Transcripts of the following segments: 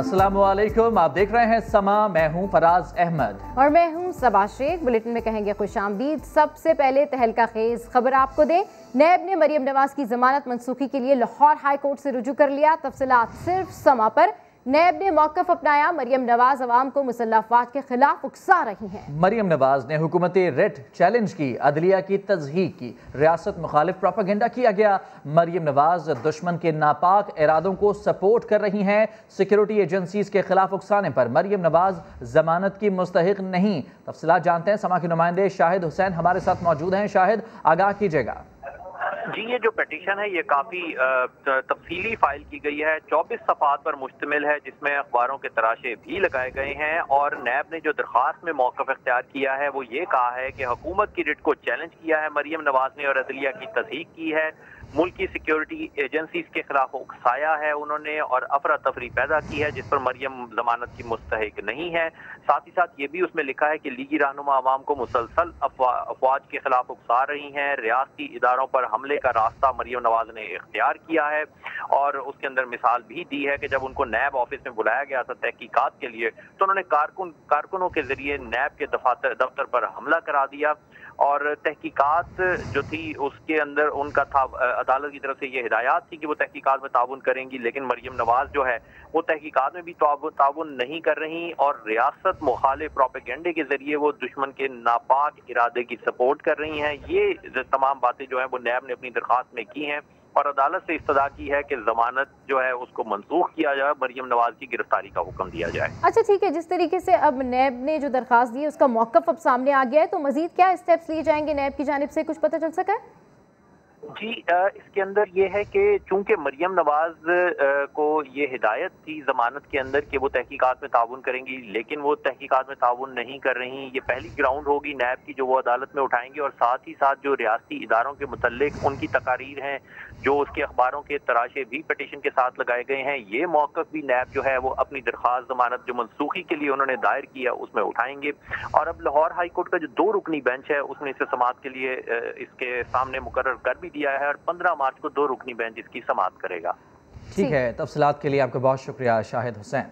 अस्सलामुअलैकुम, आप देख रहे हैं समा। मैं हूं फराज अहमद और मैं हूं सबा शेख। बुलेटिन में कहेंगे खुशामदीद। सबसे पहले तहलका खेज खबर आपको दें। नैब ने मरियम नवाज की जमानत मनसूखी के लिए लाहौर हाई कोर्ट से रुजू कर लिया। तफसीलात सिर्फ समा पर। नैब ने मौक़िफ़ अपनाया, मरियम नवाज अवाम को मुसल्लह अफ़वाज के खिलाफ उकसा रही हैं। मरियम नवाज ने हुकूमत रेट चैलेंज की, अदलिया की तज़हीक की, रियासत मुखालिफ प्रोपेगेंडा किया गया। मरियम नवाज दुश्मन के नापाक इरादों को सपोर्ट कर रही हैं। सिक्योरिटी एजेंसीज के खिलाफ उकसाने पर मरियम नवाज जमानत की मुस्तहिक नहीं। तफसीलात जानते हैं, समा के नुमाइंदे शाहिद हुसैन हमारे साथ मौजूद हैं। शाहिद, आगाह कीजिएगा। जी, ये जो पिटीशन है ये काफ़ी तफसीली फाइल की गई है, 24 सफ़ात पर मुश्तमिल है, जिसमें अखबारों के तराशे भी लगाए गए हैं। और नैब ने जो दरख्वास्त में मौक़िफ़ इख्तियार किया है वो ये कहा है कि हुकूमत की रिट को चैलेंज किया है मरियम नवाज ने और अदलिया की तस्दीक की है। मुल्क की सिक्योरिटी एजेंसीज के खिलाफ उकसाया है उन्होंने और अफरा तफरी पैदा की है, जिस पर मरियम जमानत की मुस्तहिक नहीं है। साथ ही साथ ये भी उसमें लिखा है कि लीगी रहनुमा अवाम को मुसलसल अफवाज के खिलाफ उकसा रही हैं। रियासती इदारों पर हमले का रास्ता मरियम नवाज ने इख्तियार किया है और उसके अंदर मिसाल भी दी है कि जब उनको नैब ऑफिस में बुलाया गया था तहकीकात के लिए तो उन्होंने कारकुनों के जरिए नैब के दफ्तर पर हमला करा दिया और तहकीकात जो थी उसके अंदर उनका था, अदालत की तरफ से ये हिदायत थी कि वो तहकीकात में ताउन करेंगी, लेकिन मरियम नवाज जो है वो तहकीकात में भी ताउन नहीं कर रही और रियासत मुखालिफ प्रोपेगेंडे के जरिए वो दुश्मन के नापाक इरादे की सपोर्ट कर रही हैं। ये तमाम बातें जो हैं वो नैब ने अपनी दरख्वास्त में की हैं और अदालत से इस्तदा की है कि जमानत जो है उसको मनसूख किया जाए, मरियम नवाज की गिरफ्तारी का हुक्म दिया जाए। अच्छा ठीक है, जिस तरीके से अब नैब ने जो दरख्वास्त दी है उसका मौक़िफ़ अब सामने आ गया है, तो मजीद क्या स्टेप्स लिए जाएंगे नैब की जानिब से, कुछ पता चल सका है? जी, इसके अंदर ये है कि चूंकि मरियम नवाज को ये हिदायत थी जमानत के अंदर कि वो तहकीकात में ताउन करेंगी, लेकिन वो तहकीकात में ताउन नहीं कर रही। ये पहली ग्राउंड होगी नैब की जो वो अदालत में उठाएंगे और साथ ही साथ जो रियासती इदारों के मुतल्लिक उनकी तकारीर हैं जो उसके अखबारों के तराशे भी पिटीशन के साथ लगाए गए हैं, ये मौक़िफ़ भी नैब जो है वो अपनी दरख्वास्त जमानत जो मनसूखी के लिए उन्होंने दायर किया उसमें उठाएंगे। और अब लाहौर हाई कोर्ट का जो 2 रुकनी बेंच है उसने इसे समाअत के लिए इसके सामने मुकर्रर कर भी दिया है और 15 मार्च को 2 रुकनी बेंच इसकी समाअत करेगा। ठीक है, तफसीलात के लिए आपका बहुत शुक्रिया शाहिद हुसैन।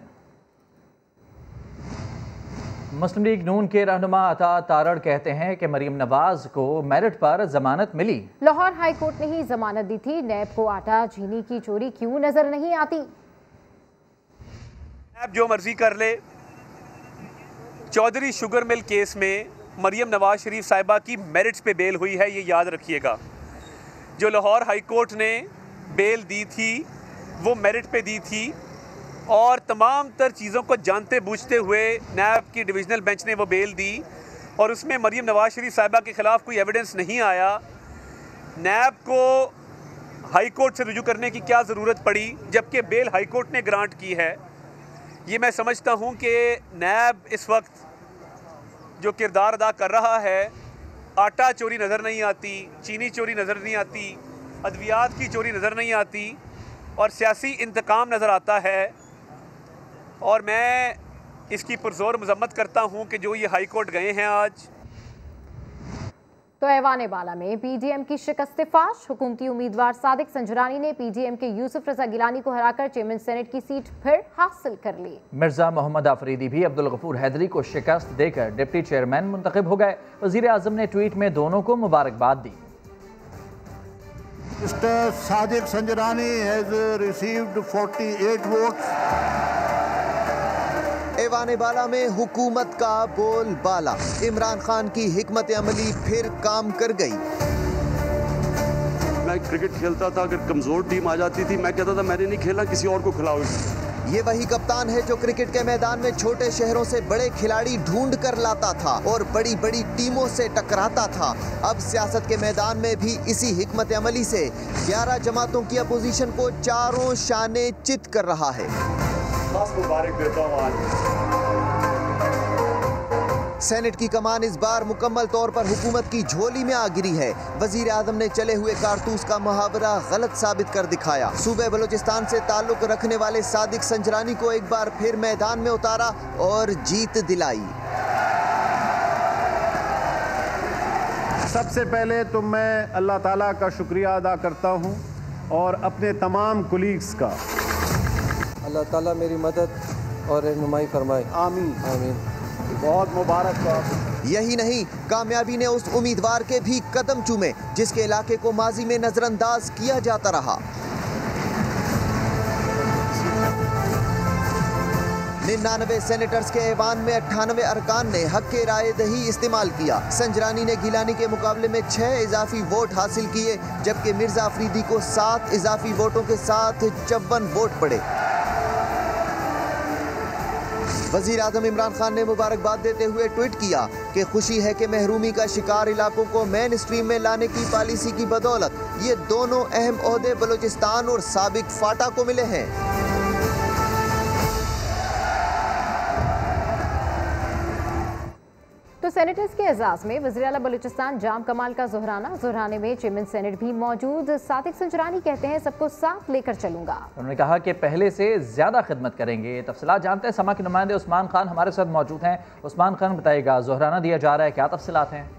मुस्लिम लीग नून के रहनुमा अता तारड़ कहते हैं कि मरियम नवाज को मेरिट पर जमानत मिली। लाहौर हाई कोर्ट ने ही जमानत दी थी, नैब को आटा चीनी की चोरी क्यों नजर नहीं आती? नैब जो मर्जी कर ले। चौधरी शुगर मिल केस में मरियम नवाज शरीफ साहिबा की मेरिट्स पे बेल हुई है, ये याद रखिएगा। जो लाहौर हाई कोर्ट ने बेल दी थी वो मेरिट पे दी थी और तमाम तर चीज़ों को जानते बूझते हुए नैब की डिविजनल बेंच ने वो बेल दी और उसमें मरियम नवाज शरीफ साहिबा के ख़िलाफ़ कोई एविडेंस नहीं आया। नैब को हाई कोर्ट से रुजू करने की क्या ज़रूरत पड़ी जबकि बेल हाई कोर्ट ने ग्रांट की है? ये मैं समझता हूँ कि नैब इस वक्त जो किरदार अदा कर रहा है, आटा चोरी नज़र नहीं आती, चीनी चोरी नज़र नहीं आती, अद्वियात की चोरी नज़र नहीं आती और सियासी इंतकाम नज़र आता है। और मैं इसकी पुरजोर मजम्मत करता हूँ कि जो ये हाई कोर्ट गए हैं आज। तो ऐवान बाला में पीडीएम की शिकस्त फाश। हुकूमती उम्मीदवार सादिक संजरानी ने पीडीएम के यूसुफ रजा गिलानी को हराकर चेयरमैन सेनेट की सीट फिर हासिल कर ली। मिर्जा मोहम्मद आफरीदी भी अब्दुल गफूर हैदरी को शिकस्त देकर डिप्टी चेयरमैन मुंतखब हो गए। वजीर आजम ने ट्वीट में दोनों को मुबारकबाद दी। Mister Sadiq Sanjrani has received 48 votes. ऐवान बाला में हुकूमत का बोल बाला। इमरान खान की हिकमत अमली फिर काम कर गई। मैं क्रिकेट खेलता था, अगर कमजोर टीम आ जाती थी मैं कहता था मैंने नहीं खेलना, किसी और को खिलाओ। ये वही कप्तान है जो क्रिकेट के मैदान में छोटे शहरों से बड़े खिलाड़ी ढूंढ कर लाता था और बड़ी बड़ी टीमों से टकराता था। अब सियासत के मैदान में भी इसी हिकमत अमली से 11 जमातों की अपोजिशन को चारों शाने चित कर रहा है। मुबारक देता हूं आज। सेनेट की कमान इस बार मुकम्मल तौर पर हुकूमत की झोली में आ गिरी है। वजीर आजम ने चले हुए कारतूस का मुहावरा गलत साबित कर दिखाया। सूबे बलूचिस्तान से ताल्लुक रखने वाले सादिक संजरानी को एक बार फिर मैदान में उतारा और जीत दिलाई। सबसे पहले तो मैं अल्लाह ताला का शुक्रिया अदा करता हूँ और अपने तमाम कुलीग्स का। अल्लाह ताला मेरी मदद और रहनुमाई फरमाए। आमीन आमीन। बहुत मुबारक। यही नहीं, कामयाबी ने उस उम्मीदवार के भी कदम चूमे जिसके इलाके को माजी में नजरअंदाज किया जाता रहा। 99 सेनेटर्स के ऐवान में 98 अरकान ने हक के राय दही इस्तेमाल किया। संजरानी ने गिलानी के मुकाबले में 6 इजाफी वोट हासिल किए, जबकि मिर्जा अफरीदी को 7 इजाफी वोटों के साथ 54 वोट पड़े। वजीर आजम इमरान खान ने मुबारकबाद देते हुए ट्वीट किया कि खुशी है कि महरूमी का शिकार इलाकों को मेन स्ट्रीम में लाने की पॉलिसी की बदौलत ये दोनों अहम ओहदे बलूचिस्तान और साबिक फाटा को मिले हैं। तो सेनेटर्स के एजाज में वज़ीर आला बलूचिस्तान जाम कमाल का ज़ोहराने में चेयरमैन सेनेट भी मौजूद। सादिक संजरानी कहते हैं सबको साथ लेकर चलूंगा। उन्होंने कहा कि पहले से ज़्यादा खिदमत करेंगे। तफसीलात जानते हैं, समा के नुमाइंदे उस्मान खान हमारे साथ मौजूद हैं। उस्मान खान बताइएगा, ज़ोहराना दिया जा रहा है, क्या तफसीलात हैं?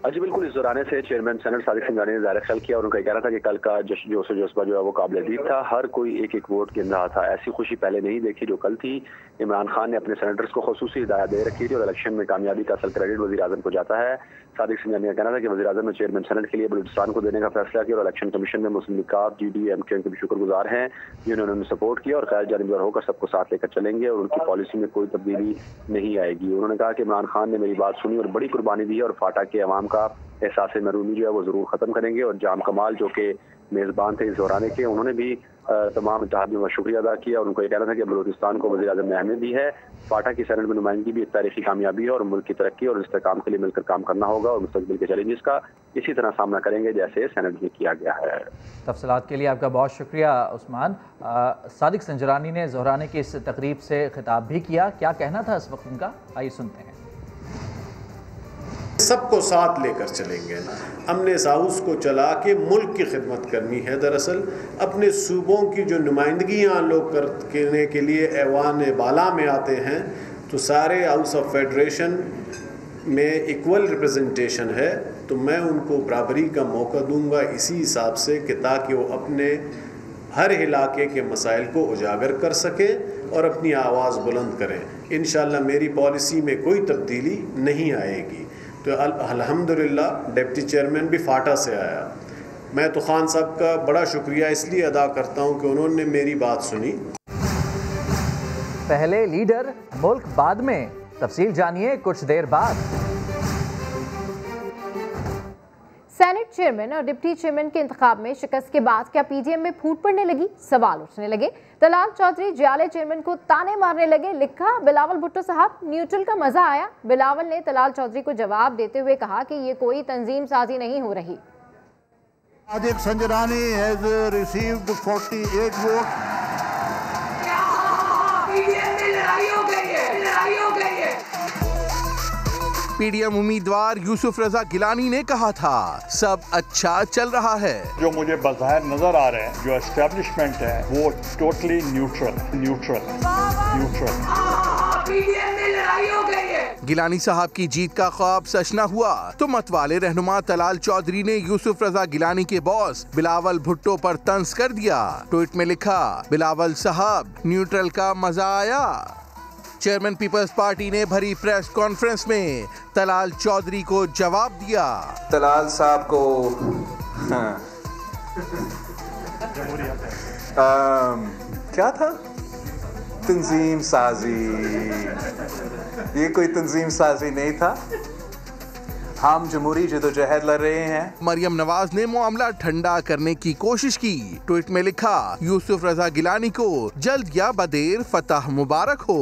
जी बिल्कुल, इस दौरान से चेयरमैन सेनेट सादिक संजरानी ने ज़ाहिर ख्याल किया और उनका कहना था कि कल का जज्बा जो है वो काबिल दीद था। हर कोई एक एक वोट गिन रहा था। ऐसी खुशी पहले नहीं देखी जो कल थी। इमरान खान ने अपने सेनेटर्स को खुसूसी हिदायत दे रखी थी और इलेक्शन में कामयाबी का असल क्रेडिट वज़ीर आज़म को जाता है। सादिक संजरानी का कहना था कि वज़ीर आज़म ने चेयरमैन सेनेट के लिए बलूचिस्तान को देने का फैसला किया और इलेक्शन कमीशन में मुस्लिम लीग, GD, MK के भी शुक्रगुजार हैं जिन्होंने उन्हें सपोर्ट किया और क़याद जानिबदार होकर सबको साथ लेकर चलेंगे और उनकी पॉलिसी में कोई तब्दीली नहीं आएगी। उन्होंने कहा कि इमरान खान ने मेरी बात सुनी और बड़ी कुर्बानी दी है और फाटा के अवाम का एहसास महरूमी जो है वो ज़रूर ख़त्म करेंगे। और जाम कमाल जो कि मेज़बान थे इस दौराने के, उन्होंने भी तमाम इत्तेहादियों का शुक्रिया अदा किया और उनको ये कहना था कि बलूचिस्तान को वज़ीर आज़म ने अहमियत दी है। फाटा की सेनेट में नुमाइंदगी भी एक तारीखी कामयाबी है और मुल्क की तरक्की और इस्तेहकाम के लिए मिलकर काम करना होगा और मुस्तक़बिल के चैलेंजेस का इसी तरह सामना करेंगे जैसे सेनेट में किया गया है। तफसीलात के लिए आपका बहुत शुक्रिया उस्मान। सादिक संजरानी ने ज़ोहराने की इस तकरीब से खिताब भी किया, क्या कहना था इस वक्त उनका, आइए सुनते हैं। सबको साथ लेकर चलेंगे। हमने इस हाउस को चला के मुल्क की खिदमत करनी है। दरअसल अपने सूबों की जो नुमाइंदगियाँ लोग करने के लिए ऐवान बाला में आते हैं तो सारे हाउस ऑफ फेडरेशन में इक्वल रिप्रेजेंटेशन है, तो मैं उनको बराबरी का मौका दूंगा इसी हिसाब से कि ताकि वो अपने हर इलाके के मसाइल को उजागर कर सकें और अपनी आवाज़ बुलंद करें। इंशाअल्लाह मेरी पॉलिसी में कोई तब्दीली नहीं आएगी। तो अल्हम्दुलिल्लाह डिप्टी चेयरमैन भी फाटा से आया। मैं तो खान साहब का बड़ा शुक्रिया इसलिए अदा करता हूं कि उन्होंने मेरी बात सुनी। पहले लीडर मुल्क बाद में, तफसील जानिए कुछ देर बाद। सेनेट चेयरमैन और डिप्टी चेयरमैन के इंतखाब में शिकस्त के बाद क्या PDM में फूट पड़ने लगी? सवाल उठने लगे। तलाल चौधरी जियाले चेयरमैन को ताने मारने लगे। लिखा, बिलावल भुट्टो साहब न्यूट्रल का मजा आया। बिलावल ने तलाल चौधरी को जवाब देते हुए कहा कि ये कोई तंजीम साजी नहीं हो रही। Sadiq Sanjrani has received 48 vote. PDM उम्मीदवार यूसुफ रजा गिलानी ने कहा था सब अच्छा चल रहा है। जो मुझे बाहर नजर आ रहा है, जो एस्टेब्लिशमेंट है वो टोटली न्यूट्रल। गिलानी साहब की जीत का ख्वाब सच न हुआ तो मतवाले रहनुमा तलाल चौधरी ने यूसुफ रजा गिलानी के बॉस बिलावल भुट्टो पर तंज कर दिया। ट्वीट में लिखा, बिलावल साहब न्यूट्रल का मजा आया। चेयरमैन पीपल्स पार्टी ने भरी प्रेस कॉन्फ्रेंस में तलाल चौधरी को जवाब दिया। तलाल साहब को क्या था, तंजीम साजी। ये कोई तंजीम साजी नहीं था, हम जमहूरी जदोजहद लड़ रहे हैं। मरियम नवाज ने मामला ठंडा करने की कोशिश की। ट्वीट में लिखा, यूसुफ रजा गिलानी को जल्द या बदेर फतह मुबारक हो।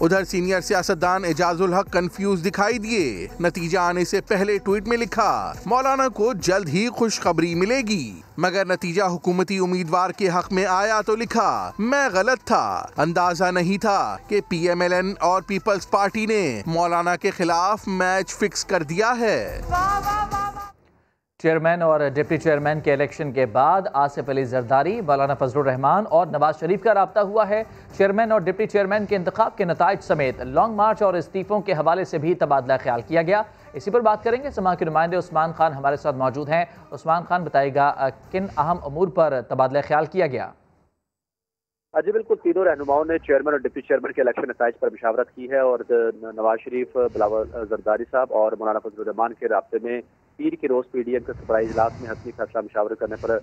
उधर सीनियर सियासतदान एजाजुल हक कंफ्यूज दिखाई दिए। नतीजा आने से पहले ट्वीट में लिखा, मौलाना को जल्द ही खुशखबरी मिलेगी, मगर नतीजा हुकूमती उम्मीदवार के हक में आया तो लिखा, मैं गलत था, अंदाजा नहीं था कि PMLN और पीपल्स पार्टी ने मौलाना के खिलाफ मैच फिक्स कर दिया है। चेयरमैन और डिप्टी चेयरमैन के इलेक्शन के बाद आसिफ अली जरदारी, मौलाना फजलुर रहमान और नवाज शरीफ का राब्ता हुआ है। चेयरमैन और डिप्टी चेयरमैन के इंतखाब के नताइज समेत लॉन्ग मार्च और इस्तीफों के हवाले से भी तबादला ख्याल किया गया। इसी पर बात करेंगे। समा के नुमाइंदे उस्मान खान हमारे साथ मौजूद हैं। उस्मान खान बताइएगा, किन अहम अमूर पर तबादला ख्याल किया गया? जी बिल्कुल, तीनों रहनुमाओं ने चेयरमैन और डिप्टी चेयरमैन के इलेक्शन नताइज पर मुशावरत की है और नवाज शरीफ, बिलावल जरदारी साहब और मौलाना फजलुर रहमान के राब्ते में पीर के रोज पीडीएम के सरबराही इजलास में हतमी फैसला मुशावरत करने पर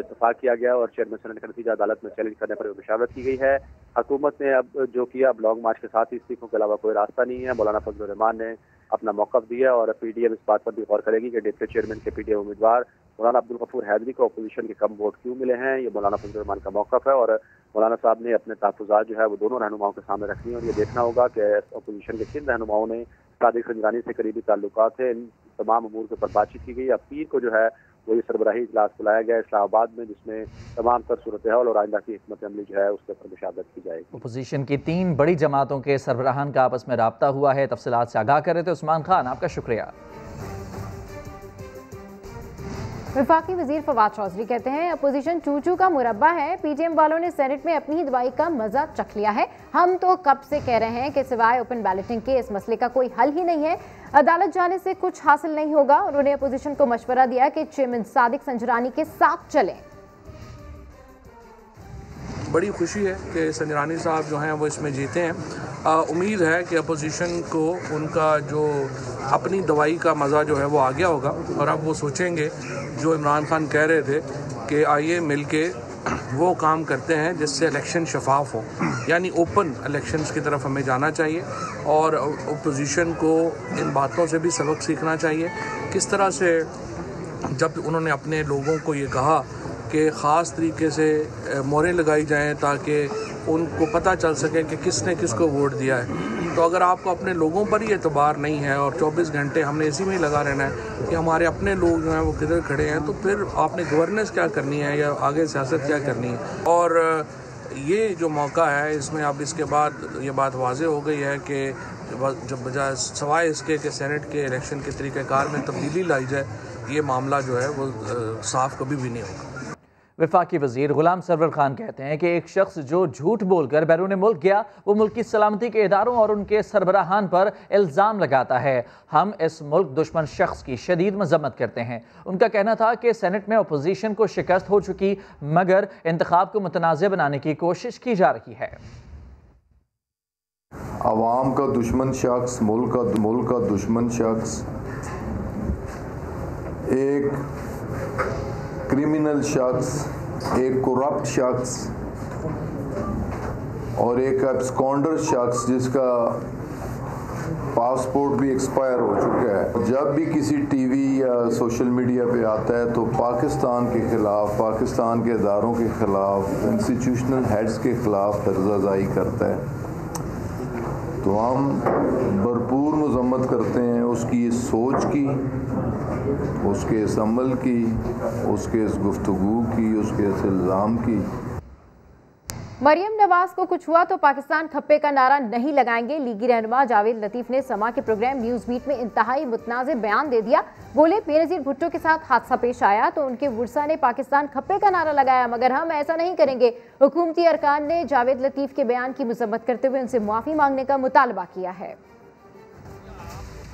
इतफाक किया गया और चेयरमैन सेनेट का नतीजा अदालत में चैलेंज करने पर मुशावरत की गई है। हुकूमत ने अब जो किया, अब लॉन्ग मार्च के साथ ही इस्तीफों के अलावा कोई रास्ता नहीं है। मौलाना फजलुर रहमान ने अपना मौक़िफ़ दिया और पीडीएम इस बात पर भी गौर करेगी कि डिप्टी चेयरमैन के पीडीएम उम्मीदवार मौलाना अब्दुल गफूर हैदरी को अपोजिशन के कम वोट क्यों मिले हैं। ये मौलाना फजलुर रहमान का मौक़िफ़ है और मौलाना साहब ने अपने तहफ़्फ़ुज़ात जो है वो दोनों रहनुमाओं के सामने रखनी है और ये देखना होगा कि अपोजिशन के किन रहनुमाओं ने सादिक संजरानी से करीबी ताल्लुकात है। इन तमाम अमूर के ऊपर बातचीत की गई। अब पीर को जो है वो ये सरबराही इजलास बुलाया गया इस्लामाबाद में, जिसमें तमाम तर सूरत हाल और आइंदा की हिकमत अमली जो है उसके ऊपर मुशावरत की जाएगी। अपोजिशन की 3 बड़ी जमातों के सरबराहान का आपस में राब्ता हुआ है। तफसीलात से आगाह कर रहे थे उस्मान खान, आपका शुक्रिया। वफाकी वजीर फवाद चौधरी कहते हैं अपोजिशन चूचू का मुरब्बा है। पीटीएम वालों ने सेनेट में अपनी ही दवाई का मजा चख लिया है। हम तो कब से कह रहे हैं कि सिवाय ओपन बैलेटिंग के इस मसले का कोई हल ही नहीं है। अदालत जाने से कुछ हासिल नहीं होगा। उन्होंने अपोजिशन को मशवरा दिया कि चेयरमैन सादिक संजरानी के साथ चलें। बड़ी खुशी है कि संजरानी साहब जो हैं वो इसमें जीते हैं। उम्मीद है कि अपोजिशन को उनका जो अपनी दवाई का मज़ा जो है वो आ गया होगा और अब वो सोचेंगे जो इमरान खान कह रहे थे कि आइए मिलके वो काम करते हैं जिससे इलेक्शन शफाफ हो, यानी ओपन इलेक्शंस की तरफ हमें जाना चाहिए और अपोजिशन को इन बातों से भी सबक सीखना चाहिए। किस तरह से जब उन्होंने अपने लोगों को ये कहा कि ख़ास तरीके से मोहरें लगाई जाएं ताकि उनको पता चल सके कि किसने किसको वोट दिया है, तो अगर आपको अपने लोगों पर ही एतबार नहीं है और 24 घंटे हमने इसी में ही लगा रहना है कि हमारे अपने लोग जो हैं वो किधर खड़े हैं, तो फिर आपने गवर्नेंस क्या करनी है या आगे सियासत क्या करनी है। और ये जो मौका है इसमें अब इसके बाद ये बात वाज़ेह हो गई है कि जब बजाय सवाए इसके कि सेनेट के इलेक्शन के तरीक़ेकार में तब्दीली लाई जाए, ये मामला जो है वो साफ कभी भी नहीं होगा। वफाकी वजीर गुलाम सरवर खान कहते हैं कि एक शख्स जो झूठ बोलकर बैरून मुल्क गया वो मुल्क की सलामती के इदारों और उनके सरबराहान पर इल्ज़ाम लगाता है। हम इस मुल्क दुश्मन शख्स की शदीद मजम्मत करते हैं। उनका कहना था कि सेनेट में अपोजिशन को शिकस्त हो चुकी मगर इंतखाब को मुतनाज़ बनाने की कोशिश की जा रही है। अवाम का दुश्मन शख्स, मुल्क का दुश्मन शख्स, एक क्रिमिनल शख्स, एक करप्ट शख्स और एक एब्सकॉन्डर शख्स जिसका पासपोर्ट भी एक्सपायर हो चुका है, जब भी किसी टीवी या सोशल मीडिया पे आता है तो पाकिस्तान के ख़िलाफ़, पाकिस्तान के इदारों के ख़िलाफ़, इंस्टीट्यूशनल हेड्स के ख़िलाफ़ दर्जाज़ाई करता है। तो हम भरपूर मज़म्मत करते हैं उसकी इस सोच की, उसके इस अमल की, उसके इस गुफ्तगू की, उसके इस इल्ज़ाम की। मरियम नवाज को कुछ हुआ तो पाकिस्तान खप्पे का नारा नहीं लगाएंगे। लीगी रहनुमा जावेद लतीफ़ ने समा के प्रोग्राम न्यूज़ बीट में इंतहाई मुतनाज़े बयान दे दिया। बोले बेनज़ीर भुट्टो के साथ हादसा पेश आया तो उनके वर्सा ने पाकिस्तान खप्पे का नारा लगाया, मगर हम ऐसा नहीं करेंगे। हुकूमती अरकान ने जावेद लतीफ़ के बयान की मजम्मत करते हुए उनसे मुआफ़ी मांगने का मुतालबा किया है।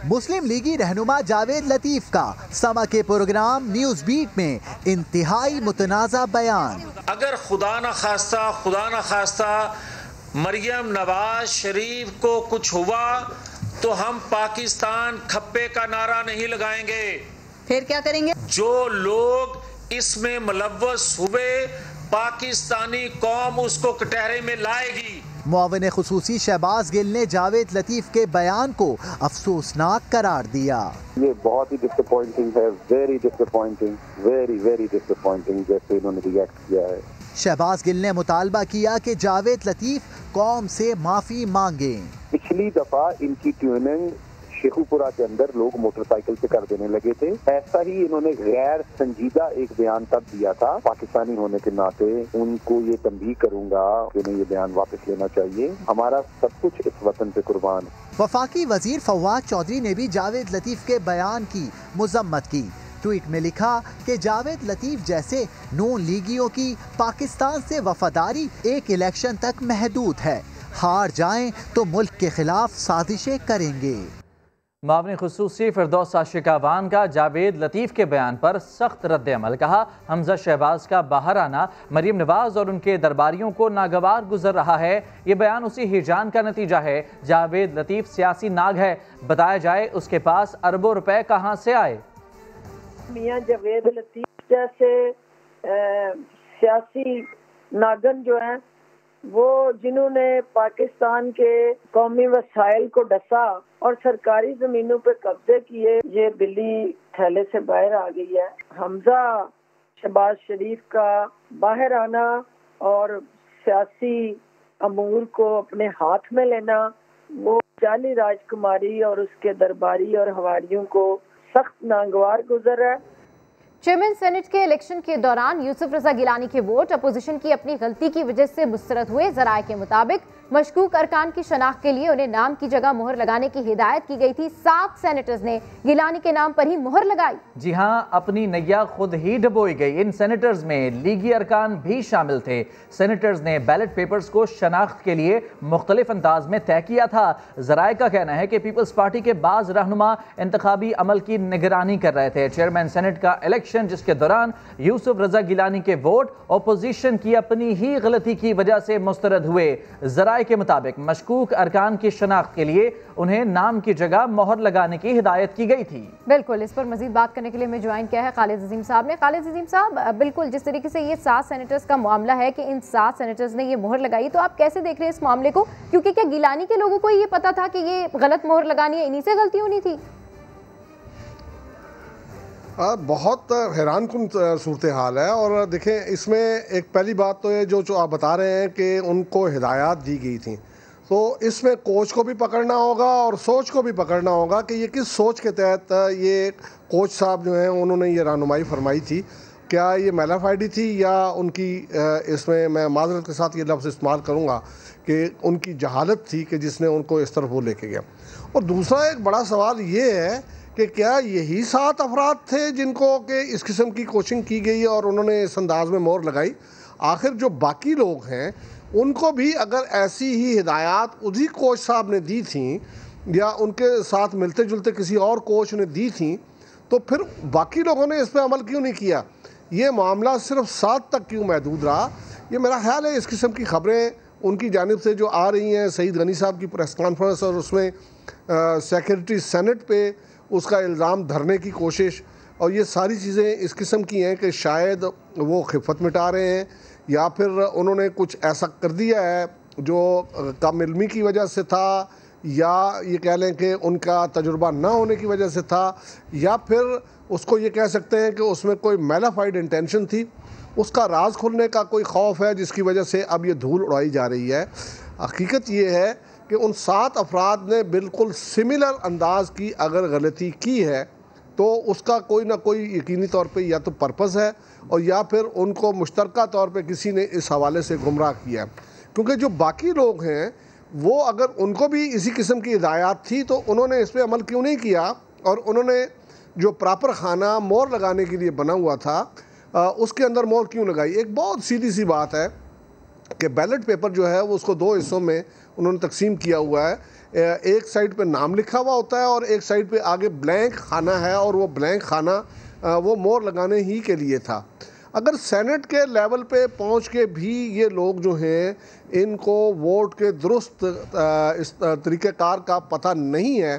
मुस्लिम लीगी रहनुमा जावेद लतीफ का समा के प्रोग्राम न्यूज़ बीट में इंतहाई मुतनाज़ा बयान। अगर खुदा न खास्ता मरियम नवाज शरीफ को कुछ हुआ तो हम पाकिस्तान खप्पे का नारा नहीं लगाएंगे। फिर क्या करेंगे? जो लोग इसमें मुलव्वस हुए पाकिस्तानी कौम उसको कटहरे में लाएगी। मुआविन खुसूसी शहबाज गिल ने जावेद लतीफ के बयान को अफसोसनाक करार दिया। ये बहुत ही डिसअपॉइंटिंग है, वेरी डिसअपॉइंटिंग, वेरी डिसअपॉइंटिंग जैसे इन्होंने रिएक्ट किया है। शहबाज गिल ने मुतालबा किया कि जावेद लतीफ कौम से माफी मांगे। पिछली दफा इनकी ट्यूनिंग शेखुपुरा के अंदर लोग मोटरसाइकिल से कर देने लगे थे, ऐसा ही इन्होंने गैर संजीदा एक बयान तब दिया था। पाकिस्तानी होने के नाते उनको ये तंबीह करूंगा कि उन्हें ये बयान वापस लेना चाहिए। हमारा सब कुछ इस वतन पे कुर्बान है। वफाकी वजीर फवाद चौधरी ने भी जावेद लतीफ के बयान की मुजम्मत की। ट्वीट में लिखा कि जावेद लतीफ जैसे नून लीगियों की पाकिस्तान से वफादारी एक इलेक्शन तक महदूद है। हार जाएं तो मुल्क के खिलाफ साजिशें करेंगे। मामले खुसूसी फिरदौस आशिकावान का जावेद लतीफ़ के बयान पर सख्त रद्द-ए-अमल। कहा, हमजा शहबाज का बाहर आना मरियम नवाज और उनके दरबारियों को नागवार गुजर रहा है। ये बयान उसी हिजान का नतीजा है। जावेद लतीफ़ सियासी नाग है, बताया जाए उसके पास अरबों रुपए कहाँ से आए। मियां जावेद लतीफ़ जैसे सियासी नागन जो है वो जिन्होंने पाकिस्तान के कौमी वसाइल को डसा और सरकारी जमीनों पे कब्जे किए, ये बिल्ली थैले से बाहर आ गई है। हमजा शहबाज शरीफ का बाहर आना और सियासी अमूर को अपने हाथ में लेना, वो जाली राजकुमारी और उसके दरबारी और हवारियों को सख्त नागवार गुजर है। चेयरमैन सेनेट के इलेक्शन के दौरान यूसुफ रजा गिलानी के वोट अपोजिशन की अपनी गलती की वजह से मुस्तरद हुए। जराये के मुताबिक मशकूक अरकान की शनाख्त के लिए उन्हें नाम की जगह मोहर लगाने की हिदायत की गई थी। 7 सेनेटर्स ने गिलानी के नाम पर ही मोहर लगाई। जी हां, अपनी नैया खुद ही डबोई गई। इन सेनेटर्स में लीगी अरकान भी शामिल थे। सेनेटर्स ने बैलेट पेपर्स को शनाख्त के लिए मुख्तलिफ अंदाज में तय किया था। जराये का कहना है कि पीपल्स पार्टी के बाज रहनुमा इंतखाबी अमल की निगरानी कर रहे थे। चेयरमैन सेनेट का इलेक्शन जिसके दौरान यूसुफ रजा गिलानी के वोट अपोजिशन की अपनी ही गलती की वजह से मुस्तरद हुए। जराये के मुताबिक मशकूक अरकान की शनाख्त के लिए उन्हें नाम की जगह मोहर लगाने की हिदायत की गई थी। बिल्कुल, इस पर मजीद बात करने के लिए मैं ज्वाइन किया है खालिद अजीम साहब ने। खालिद अजीम साहब, बिल्कुल जिस तरीके से ये 7 सेनेटर्स का मामला है कि इन 7 सेनेटर्स ने ये मोहर लगाई, तो आप कैसे देख रहे हैं इस मामले को? क्योंकि क्या गिलानी के लोगों को ये पता था कि ये गलत मोहर लगानी है, इन्हीं से गलती होनी थी? बहुत हैरान कुन सूरत हाल है। और देखें, इसमें एक पहली बात तो है जो आप बता रहे हैं कि उनको हिदायत दी गई थी, तो इसमें कोच को भी पकड़ना होगा और सोच को भी पकड़ना होगा कि ये किस सोच के तहत ये कोच साहब जो हैं उन्होंने ये रहनुमाई फरमाई थी। क्या ये मैलाफाइडी थी या उनकी इसमें मैं माजरत के साथ ये लफ्ज़ इस्तेमाल करूँगा कि उनकी जहालत थी कि जिसने उनको इस तरफ वो लेके गया। और दूसरा एक बड़ा सवाल ये है कि क्या यही 7 अफराद थे जिनको कि इस किस्म की कोचिंग की गई और उन्होंने इस अंदाज में मोहर लगाई? आखिर जो बाकी लोग हैं उनको भी अगर ऐसी ही हिदायत उसी कोच साहब ने दी थी या उनके साथ मिलते जुलते किसी और कोच ने दी थी, तो फिर बाकी लोगों ने इस पर अमल क्यों नहीं किया? ये मामला सिर्फ 7 तक क्यों महदूद रहा? ये मेरा ख्याल है इस किस्म की खबरें उनकी जानिब से जो आ रही हैं, सईद गनी साहब की प्रेस कॉन्फ्रेंस और उसमें सेक्रेटरी सेनेट पे उसका इल्ज़ाम धरने की कोशिश, और ये सारी चीज़ें इस किस्म की हैं कि शायद वो खिफ़त मिटा रहे हैं या फिर उन्होंने कुछ ऐसा कर दिया है जो कम इल्मी की वजह से था, या ये कह लें कि उनका तजुर्बा ना होने की वजह से था, या फिर उसको ये कह सकते हैं कि उसमें कोई मैलाफाइड इंटेंशन थी। उसका राज खुलने का कोई खौफ है जिसकी वजह से अब ये धूल उड़ाई जा रही है। हकीकत ये है कि उन 7 अफराद ने बिल्कुल सिमिलर अंदाज की अगर गलती की है तो उसका कोई ना कोई यकीनी तौर पे या तो पर्पस है और या फिर उनको मुश्तरका तौर पे किसी ने इस हवाले से गुमराह किया। क्योंकि जो बाकी लोग हैं वो अगर उनको भी इसी किस्म की हिदायत थी तो उन्होंने इस पर अमल क्यों नहीं किया, और उन्होंने जो प्रॉपर खाना मोहर लगाने के लिए बना हुआ था उसके अंदर मोहर क्यों लगाई? एक बहुत सीधी सी बात है कि बैलेट पेपर जो है वो उसको 2 हिस्सों में उन्होंने तकसीम किया हुआ है। एक साइड पे नाम लिखा हुआ होता है और एक साइड पे आगे ब्लैंक खाना है, और वो ब्लैंक खाना वो मोहर लगाने ही के लिए था। अगर सेनेट के लेवल पे पहुंच के भी ये लोग जो हैं इनको वोट के दुरुस्त इस तरीक़ेकार का पता नहीं है,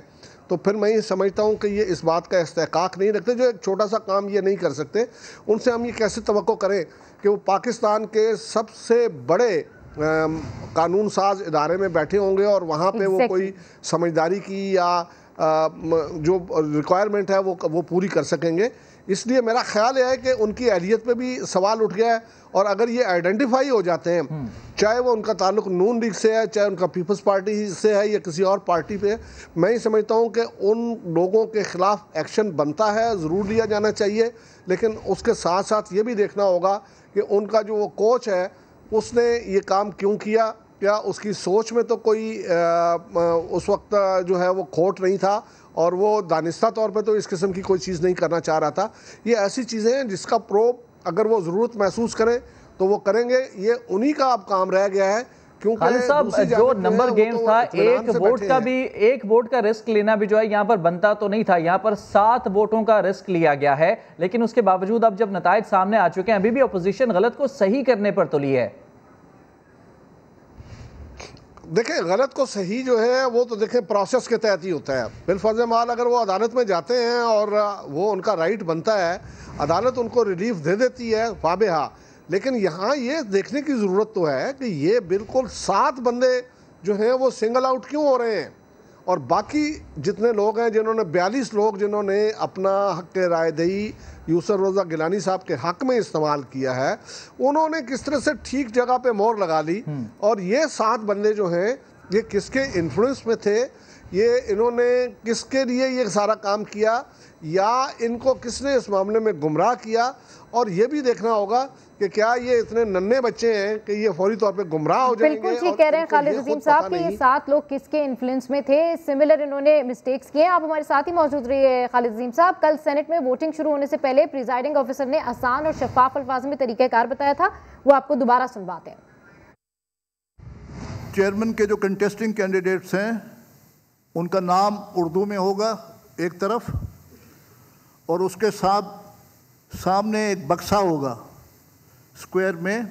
तो फिर मैं ये समझता हूँ कि ये इस बात का इस्तेकाक नहीं रखते। जो एक छोटा सा काम ये नहीं कर सकते, उनसे हम ये कैसे तवक्को करें कि वो पाकिस्तान के सबसे बड़े कानून साज इदारे में बैठे होंगे और वहाँ पे वो कोई समझदारी की या जो रिक्वायरमेंट है वो पूरी कर सकेंगे। इसलिए मेरा ख्याल है कि उनकी अहलियत पे भी सवाल उठ गया है, और अगर ये आइडेंटिफाई हो जाते हैं, चाहे वो उनका ताल्लुक नून लीग से है, चाहे उनका पीपल्स पार्टी से है या किसी और पार्टी पे, मैं ही समझता हूँ कि उन लोगों के ख़िलाफ़ एक्शन बनता है, ज़रूर लिया जाना चाहिए। लेकिन उसके साथ साथ ये भी देखना होगा कि उनका जो वो कोच है उसने ये काम क्यों किया, क्या उसकी सोच में तो कोई उस वक्त जो है वो खोट नहीं था और वो दानिस्ता तौर पे तो इस किस्म की कोई चीज़ नहीं करना चाह रहा था। ये ऐसी चीज़ें हैं जिसका प्रोब अगर वो ज़रूरत महसूस करें तो वो करेंगे। ये उन्हीं का अब काम रह गया है खालिद साहब, जो नंबर गेम था, एक वोट का रिस्क लेना भी जो है यहाँ पर बनता तो नहीं था। यहाँ पर 7 वोटों का रिस्क लिया गया है, लेकिन उसके बावजूद अब जब नताइज सामने आ चुके हैं, अभी भी अपोजिशन गलत को सही करने पर तुली है। देखें, गलत को सही जो है वो तो देखें प्रोसेस के तहत ही होता है। बिलफर्ज माल अगर वो अदालत में जाते हैं और वो उनका राइट बनता है, अदालत उनको रिलीफ दे देती है, वाबेहा। लेकिन यहाँ ये देखने की ज़रूरत तो है कि ये बिल्कुल 7 बंदे जो हैं वो सिंगल आउट क्यों हो रहे हैं, और बाकी जितने लोग हैं जिन्होंने 42 लोग जिन्होंने अपना हक़ राय दही यूसुफ रज़ा गिलानी साहब के हक़ में इस्तेमाल किया है, उन्होंने किस तरह से ठीक जगह पे मोहर लगा ली। और ये 7 बंदे जो हैं ये किसके इन्फ्लुएंस में थे, ये इन्होंने किसके लिए ये सारा काम किया, या इनको किसने इस मामले में गुमराह किया। और ये भी देखना होगा कि क्या ये इतने नन्हे बच्चे हैं कि ये फौरी तौर पे गुमराह हो जाएंगे। बिल्कुल ठीक कह रहे हैं खालिद अजीम साहब कि ये 7 लोग किसके इन्फ्लुएंस में थे, सिमिलर इन्होंने मिस्टेक्स किए। आप हमारे साथ ही मौजूद रहिए खालिद अजीम साहब। कल सेनेट में वोटिंग शुरू होने से पहले प्रिजाइडिंग ऑफिसर ने आसान और शफाफ अल्फाज में तरीक़ाकार बताया था, वो आपको दोबारा सुनवाते हैं। चेयरमैन के जो कंटेस्टिंग कैंडिडेट्स हैं उनका नाम उर्दू में होगा एक तरफ, और उसके साथ सामने एक बक्सा होगा स्क्वायर में।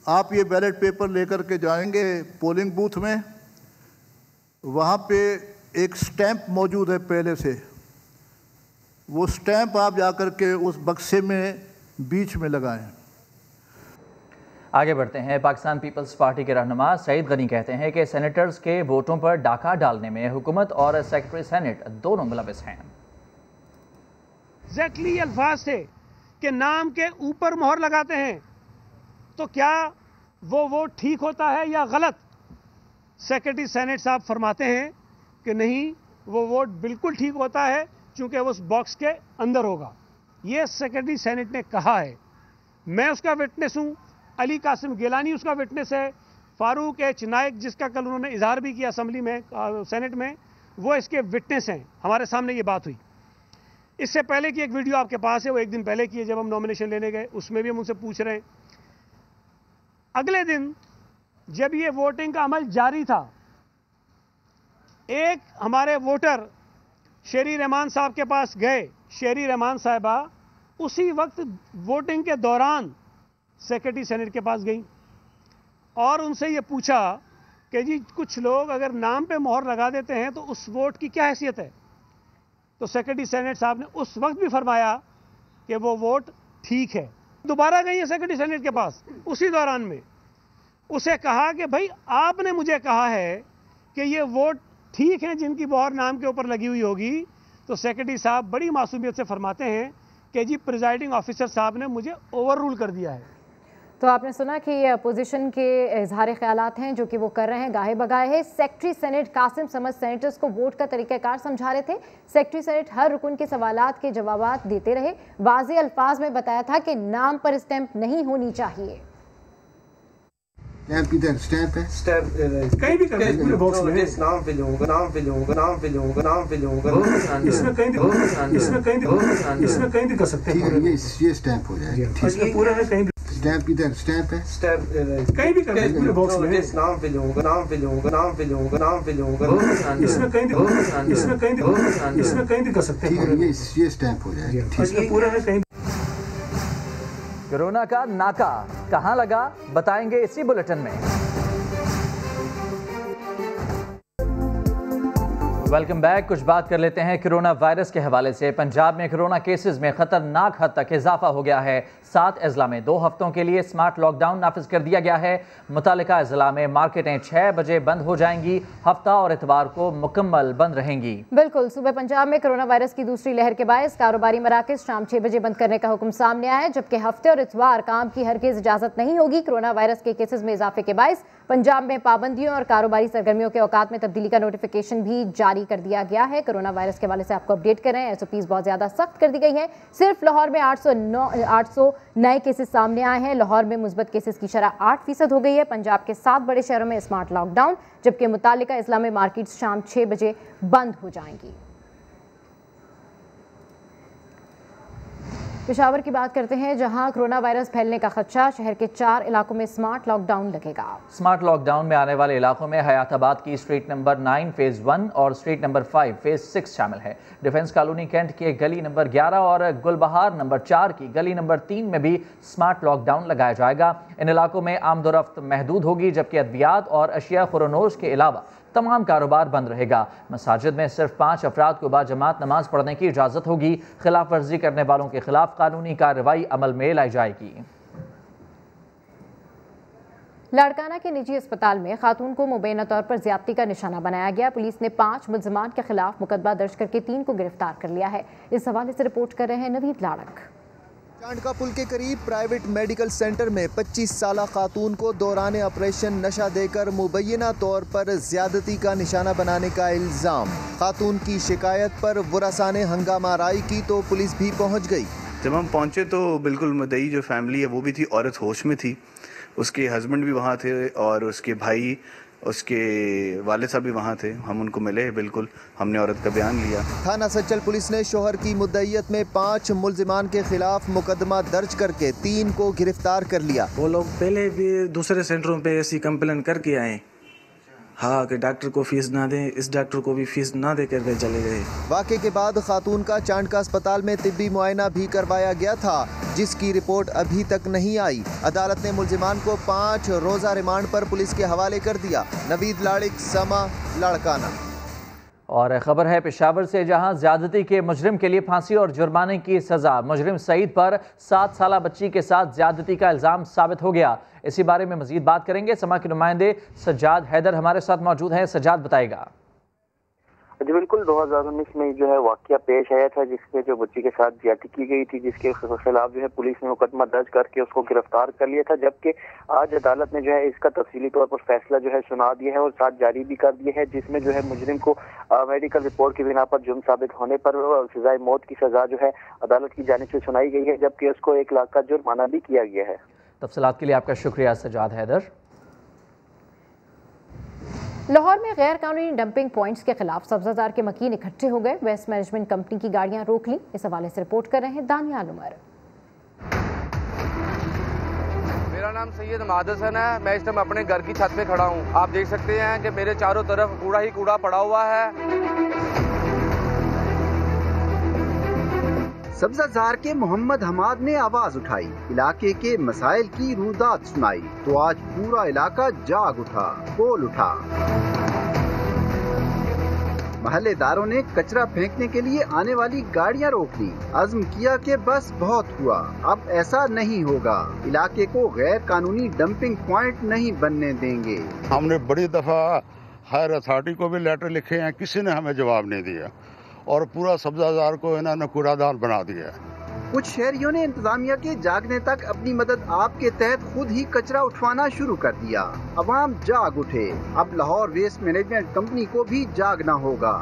आप ये बैलेट पेपर लेकर के जाएंगे पोलिंग बूथ में, वहाँ पे एक स्टैंप मौजूद है पहले से, वो स्टैंप आप जाकर के उस बक्से में बीच में लगाएं। आगे बढ़ते हैं। पाकिस्तान पीपल्स पार्टी के रहनुमा सईद गनी कहते हैं कि सेनेटर्स के वोटों पर डाका डालने में हुकूमत और सेक्रेटरी सेनेट दोनों मुलविस हैं। एग्जैक्टली अल्फाज थे कि नाम के ऊपर मोहर लगाते हैं, तो क्या वो वोट ठीक होता है या गलत? सेक्रेटरी सेनेट साहब फरमाते हैं कि नहीं, वो वोट बिल्कुल ठीक होता है क्योंकि वो उस बॉक्स के अंदर होगा। ये सेक्रेटरी सेनेट ने कहा है, मैं उसका विटनेस हूँ, अली कासिम गिलानी उसका विटनेस है, फारूक एच नाइक जिसका कल उन्होंने इजहार भी किया असेंबली में सेनेट में, वो इसके विटनेस हैं। हमारे सामने ये बात हुई। इससे पहले की एक वीडियो आपके पास है, वो एक दिन पहले की है जब हम नॉमिनेशन लेने गए, उसमें भी हम उनसे पूछ रहे हैं। अगले दिन जब ये वोटिंग का अमल जारी था, एक हमारे वोटर शेरी रहमान साहब के पास गए। शेरी रहमान साहिबा उसी वक्त वोटिंग के दौरान सेक्रेटरी सेनेट के पास गई और उनसे ये पूछा कि जी कुछ लोग अगर नाम पे मोहर लगा देते हैं तो उस वोट की क्या हैसियत है? तो सेक्रेटरी सेनेट साहब ने उस वक्त भी फरमाया कि वो वोट ठीक है। दोबारा गई है सेक्रेटरी सेनेट के पास उसी दौरान में, उसे कहा कि भाई आपने मुझे कहा है कि ये वोट ठीक है जिनकी मोहर नाम के ऊपर लगी हुई होगी। तो सेक्रेटरी साहब बड़ी मासूमियत से फरमाते हैं कि जी प्रिजाइडिंग ऑफिसर साहब ने मुझे ओवर रूल कर दिया है। तो आपने सुना कि ये अपोजिशन के इजहार ख्यालात हैं जो कि वो कर रहे हैं, गाहे बगाए हैं। सेक्रेटरी सेनेट कासिम समझ सेनेटर्स को वोट का तरीक़ाकार समझा रहे थे। सेक्रेटरी सेनेट हर रुकन के सवालात के जवाबात देते रहे। वाज़े अल्फाज में बताया था कि नाम पर स्टैंप नहीं होनी चाहिए। स्टैंप इधर, स्टैंप है, स्टैंप कहीं भी कर पूरे बॉक्स में नाम फिल होगा, नाम फिल होगा, नाम फिल होगा, नाम फिल होगा, इसमें कहीं भी कर सकते हैं। ये स्टैंप हो जाएगा, ठीक है, पूरा है। कहीं स्टैंप इधर, स्टैंप है, स्टैंप कहीं भी कर पूरे बॉक्स में नाम फिल होगा, नाम फिल होगा, नाम फिल होगा, नाम फिल होगा, इसमें कहीं भी कर सकते हैं। ये स्टैंप हो जाएगा, ठीक है, पूरा है। कहीं कोरोना का नाका कहां लगा, बताएंगे इसी बुलेटिन में। Welcome back. कुछ बात कर लेते हैं कोरोना वायरस के हवाले से। पंजाब में कोरोना केसेस में खतरनाक हद तक इजाफा हो गया है। 7 अजला में 2 हफ्तों के लिए स्मार्ट लॉकडाउन नाफिज कर दिया गया है। मुतालिका अजला में मार्केटें 6 बजे बंद हो जाएंगी। हफ्ता और इतवार को मुकम्मल बंद रहेंगी। बिल्कुल, सूबे पंजाब में कोरोना वायरस की दूसरी लहर के बायस कारोबारी मराकज शाम 6 बजे बंद करने का हुक्म सामने आया है, जबकि हफ्ते और इतवार काम की हरगिज इजाजत नहीं होगी। कोरोना वायरस के केसेस में इजाफे के बायस पंजाब में पाबंदियों और कारोबारी सरगर्मियों के औकात में तब्दीली का नोटिफिकेशन भी जारी कर दिया गया है। कोरोना वायरस के हवाले से आपको अपडेट कर रहे हैं। SOPs बहुत ज्यादा सख्त कर दी गई है। सिर्फ लाहौर में 800 नए केसेस सामने आए हैं। लाहौर में मुस्बत केसेस की शरह 8% हो गई है। पंजाब के 7 बड़े शहरों में स्मार्ट लॉकडाउन, जबकि मुतालिका इस्लाम में मार्केट्स शाम 6 बजे बंद हो जाएंगी। पेशावर की बात करते हैं, जहां कोरोना वायरस फैलने का खदशा। शहर के 4 इलाकों में स्मार्ट लॉकडाउन लगेगा। स्मार्ट लॉकडाउन में आने वाले इलाकों में हयाताबाद की स्ट्रीट नंबर 9 फेज 1 और स्ट्रीट नंबर 5 फेज 6 शामिल है। डिफेंस कॉलोनी कैंट के गली नंबर 11 और गुलबहार नंबर 4 की गली नंबर 3 में भी स्मार्ट लॉकडाउन लगाया जाएगा। इन इलाकों में आमदोरफ्त महदूद होगी, जबकि अद्वियात और अशिया खुरोनोश के अलावा तमाम कारोबार बंद रहेगा। मसाजिद में सिर्फ 5 अफराद को बाजमात नमाज पढ़ने की इजाज़त होगी। खिलाफ वर्जी करने वालों के खिलाफ कानूनी कार्रवाई अमल में लाई जाएगी। लाड़काना के निजी अस्पताल में खातून को मुबैना तौर पर ज्यादती का निशाना बनाया गया। पुलिस ने 5 मुल्ज़िमान के खिलाफ मुकदमा दर्ज करके 3 को गिरफ्तार कर लिया है। इस हवाले से रिपोर्ट कर रहे हैं नवीद लाड़क। चांडका पुल के करीब प्राइवेट मेडिकल सेंटर में 25 साला खातून को दौरान ऑपरेशन नशा देकर मुबैना तौर पर ज्यादती का निशाना बनाने का इल्ज़ाम। खातून की शिकायत पर वरसा ने हंगामा आराई की तो पुलिस भी पहुंच गई। जब हम पहुंचे तो बिल्कुल मुद्दई जो फैमिली है वो भी थी, औरत होश में थी, उसके हस्बैंड भी वहाँ थे और उसके भाई, उसके वाले साहब भी वहाँ थे। हम उनको मिले, बिल्कुल हमने औरत का बयान लिया। थाना सच्चल पुलिस ने शोहर की मुद्दईयत में 5 मुल्जिमान के खिलाफ मुकदमा दर्ज करके 3 को गिरफ्तार कर लिया। वो लोग पहले भी दूसरे सेंटरों पे ऐसी कंप्लेन करके आए, हाँ कि डॉक्टर को फीस ना दें, इस डॉक्टर को भी फीस ना दे कर चले गए। वाक़े के बाद खातून का चांडका अस्पताल में तिब्बी मुआयना भी करवाया गया था, जिसकी रिपोर्ट अभी तक नहीं आई। अदालत ने मुल्जिमान को 5 रोज़ा रिमांड पर पुलिस के हवाले कर दिया। नवीद लाड़िक, समा, लाड़काना। और खबर है पेशावर से, जहां ज्यादती के मुजरिम के लिए फांसी और जुर्माने की सजा। मुजरिम सईद पर 7 साला बच्ची के साथ ज्यादती का इल्ज़ाम साबित हो गया। इसी बारे में मजीद बात करेंगे। समा के नुमाइंदे सज्जाद हैदर हमारे साथ मौजूद हैं। सज्जाद, बताएगा। जी बिल्कुल, 2019 में जो है वाकया पेश आया था जिसमें जो बच्ची के साथ ज्यादती की गई थी, जिसके खिलाफ जो है पुलिस ने मुकदमा दर्ज करके उसको गिरफ्तार कर लिया था। जबकि आज अदालत ने जो है इसका तफसीली तौर पर फैसला जो है सुना दिया है और साथ जारी भी कर दिया है, जिसमें जो है मुजरिम को मेडिकल रिपोर्ट की बिना पर जुर्म साबित होने पर सजाए मौत की सजा जो है अदालत की जानिब से सुनाई गई है, जबकि उसको 1 लाख का जुर्माना भी किया गया है। तफसीलात के लिए आपका शुक्रिया सज्जाद हैदर। लाहौर में गैर कानूनी डंपिंग पॉइंट्स के खिलाफ सब्जाजार के मकीन इकट्ठे हो गए। वेस्ट मैनेजमेंट कंपनी की गाड़ियां रोक ली। इस हवाले से रिपोर्ट कर रहे हैं दानियाल उमर। मेरा नाम सैयद महाद हसन है। मैं इस टाइम अपने घर की छत पे खड़ा हूँ। आप देख सकते हैं कि मेरे चारों तरफ कूड़ा ही कूड़ा पड़ा हुआ है। सब्जाजार के मोहम्मद हमाद ने आवाज उठाई, इलाके के मसाइल की रुदात सुनाई, तो आज पूरा इलाका जाग उठा, बोल उठा। महल्लेदारों ने कचरा फेंकने के लिए आने वाली गाड़ियां रोक ली। अज़्म किया कि बस बहुत हुआ, अब ऐसा नहीं होगा, इलाके को गैर कानूनी डंपिंग पॉइंट नहीं बनने देंगे। हमने बड़ी दफा हायर अथॉरिटी को भी लेटर लिखे हैं, किसी ने हमें जवाब नहीं दिया और पूरा सब्जाजार को इन्होंने कूड़ादान बना दिया है। कुछ शहरियों ने इंतजामिया के जागने तक अपनी मदद आप के तहत खुद ही कचरा उठवाना शुरू कर दिया। अवाम जाग उठे, अब लाहौर वेस्ट मैनेजमेंट कंपनी को भी जागना होगा।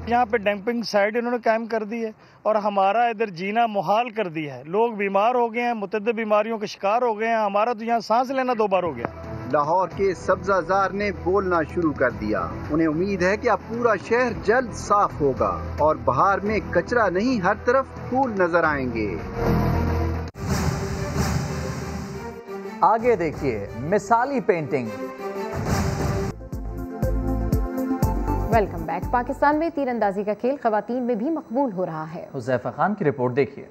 यहाँ पे डंपिंग साइट इन्होंने कायम कर दी है और हमारा इधर जीना मुहाल कर दिया है। लोग बीमार हो गए हैं, मुतअद्दिद बीमारियों के शिकार हो गए हैं। हमारा तो यहाँ सांस लेना 2 बार हो गया। लाहौर के सब्जाजार ने बोलना शुरू कर दिया। उन्हें उम्मीद है कि अब पूरा शहर जल्द साफ होगा और बाहर में कचरा नहीं, हर तरफ फूल नजर आएंगे। आगे देखिए मिसाली पेंटिंग। Welcome back. पाकिस्तान में तीरंदाजी का खेल खवातीन में भी मकबूल हो रहा है। हुज़ैफा खान की रिपोर्ट देखिए।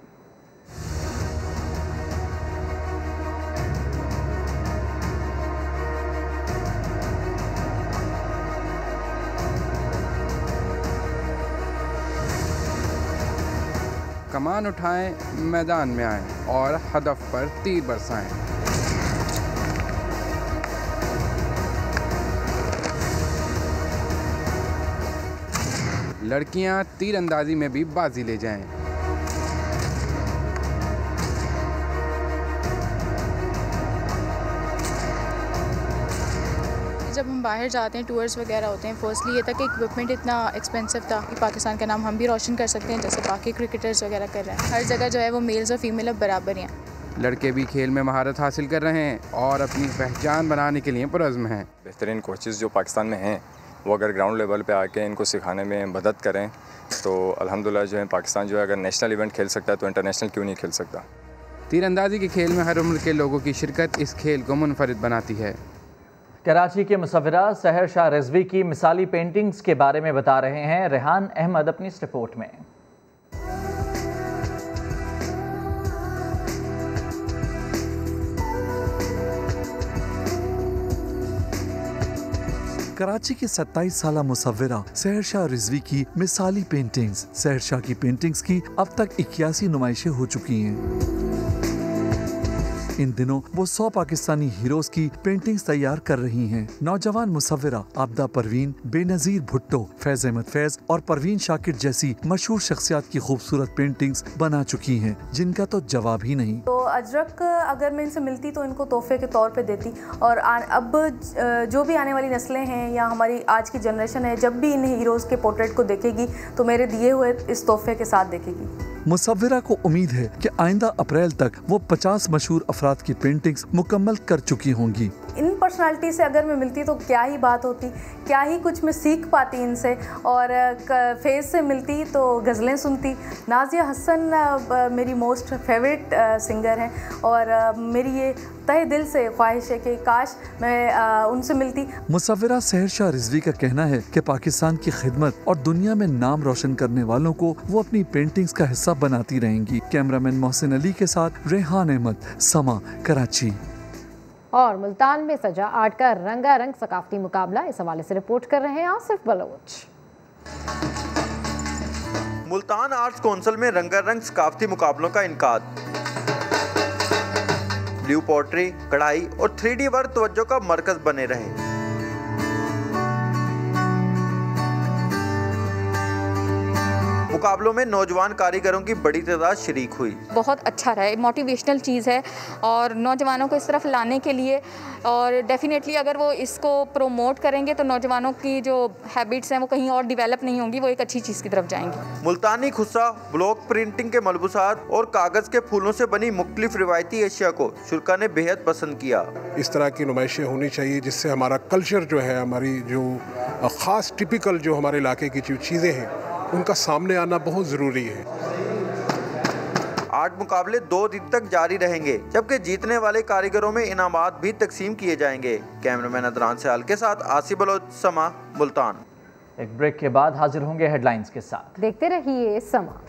कमान उठाएं, मैदान में आएं और हदफ पर तीर बरसाएं। लड़कियां तीरंदाजी में भी बाजी ले जाएं। जब हम बाहर जाते हैं, टूर्स वगैरह होते हैं, फर्स्टली ये था कि इक्विपमेंट इतना एक्सपेंसिव था कि पाकिस्तान का नाम हम भी रोशन कर सकते हैं जैसे बाकी क्रिकेटर्स वगैरह कर रहे हैं। हर जगह जो है वो मेल्स और फीमेल अब बराबर हैं। लड़के भी खेल में महारत हासिल कर रहे हैं और अपनी पहचान बनाने के लिए पुरज़्म हैं। बेहतरीन कोचेज़ जो पाकिस्तान में हैं वो अगर ग्राउंड लेवल पे आके इनको सिखाने में मदद करें तो अल्हम्दुलिल्लाह जो है पाकिस्तान जो है अगर नेशनल इवेंट खेल सकता है तो इंटरनेशनल क्यों नहीं खेल सकता। तीरंदाजी के खेल में हर उम्र के लोगों की शिरकत इस खेल को मुनफरिद बनाती है। कराची के मुसव्विरा सहर शाह रिजवी की मिसाली पेंटिंग्स के बारे में बता रहे हैं रेहान अहमद अपनी इस रिपोर्ट में। कराची के 27 साला मुसव्विरा सहर शाह रिजवी की मिसाली पेंटिंग्स। सहर शाह की पेंटिंग्स की अब तक 81 नुमाइशें हो चुकी हैं। इन दिनों वो 100 पाकिस्तानी हीरोज की पेंटिंग्स तैयार कर रही हैं। नौजवान मुसव्विरा आबदा परवीन, बेनजीर भुट्टो, फैज अहमद फैज और परवीन शाकिर जैसी मशहूर शख्सियात की खूबसूरत पेंटिंग्स बना चुकी हैं, जिनका तो जवाब ही नहीं। तो अजरक अगर मैं इनसे मिलती तो इनको तोहफे के तौर पे देती, और अब जो भी आने वाली नस्लें हैं या हमारी आज की जनरेशन है, जब भी इन हीरोज़ के पोर्ट्रेट को देखेगी तो मेरे दिए हुए इस तोहफे के साथ देखेगी। मुसव्विरा को उम्मीद है कि आइंदा अप्रैल तक वो 50 मशहूर अफराद की पेंटिंग्स मुकम्मल कर चुकी होंगी। इन पर्सनालिटी से अगर मैं मिलती तो क्या ही बात होती, क्या ही कुछ मैं सीख पाती इनसे, और फेस से मिलती तो गज़लें सुनती। नाज़िया हसन मेरी मोस्ट फेवरेट सिंगर हैं, और मेरी ये तहे दिल से ख्वाहिश है कि काश मैं उनसे मिलती। मुसव्विरा सहर शाह रिजवी का कहना है कि पाकिस्तान की खिदमत और दुनिया में नाम रोशन करने वालों को वो अपनी पेंटिंग्स का हिस्सा बनाती रहेंगी। कैमरामैन मोहसिन अली के साथ रेहान अहमद, समा, कराची। और मुल्तान में सजा आर्ट का रंगारंग सकाफती मुकाबला, इस हवाले से रिपोर्ट कर रहे हैं आसिफ बलोच। मुल्तान आर्ट्स काउंसिल में रंगारंग सकाफती मुकाबलों का इनकाद। ब्लू पोट्री, कढ़ाई और 3D वर्क तवज्जो का मरकज बने रहे। मुकाबलों में नौजवान कारीगरों की बड़ी तादाद शरीक हुई। बहुत अच्छा रहा है, मोटिवेशनल चीज़ है और नौजवानों को इस तरफ लाने के लिए, और डेफिनेटली अगर वो इसको प्रोमोट करेंगे तो नौजवानों की जो हैबिट्स हैं वो कहीं और डेवलप नहीं होंगी, वो एक अच्छी चीज़ की तरफ जाएंगी। मुल्तानी खुस्सा, ब्लॉक प्रिंटिंग के मलबूसात और कागज़ के फूलों से बनी मुख्तलिफ रिवायती अशिया को शुरा ने बेहद पसंद किया। इस तरह की नुमाइशें होनी चाहिए जिससे हमारा कल्चर जो है, हमारी जो ख़ास टिपिकल जो हमारे इलाके की जो चीज़ें हैं उनका सामने आना बहुत ज़रूरी है। आर्ट मुकाबले 2 दिन तक जारी रहेंगे, जबकि जीतने वाले कारीगरों में इनामात भी तकसीम किए जाएंगे। कैमरामैन अदनान सयाल के साथ आसिफ बलोच, समा, मुल्तान। एक ब्रेक के बाद हाजिर होंगे हेडलाइंस के साथ। देखते रहिए समा।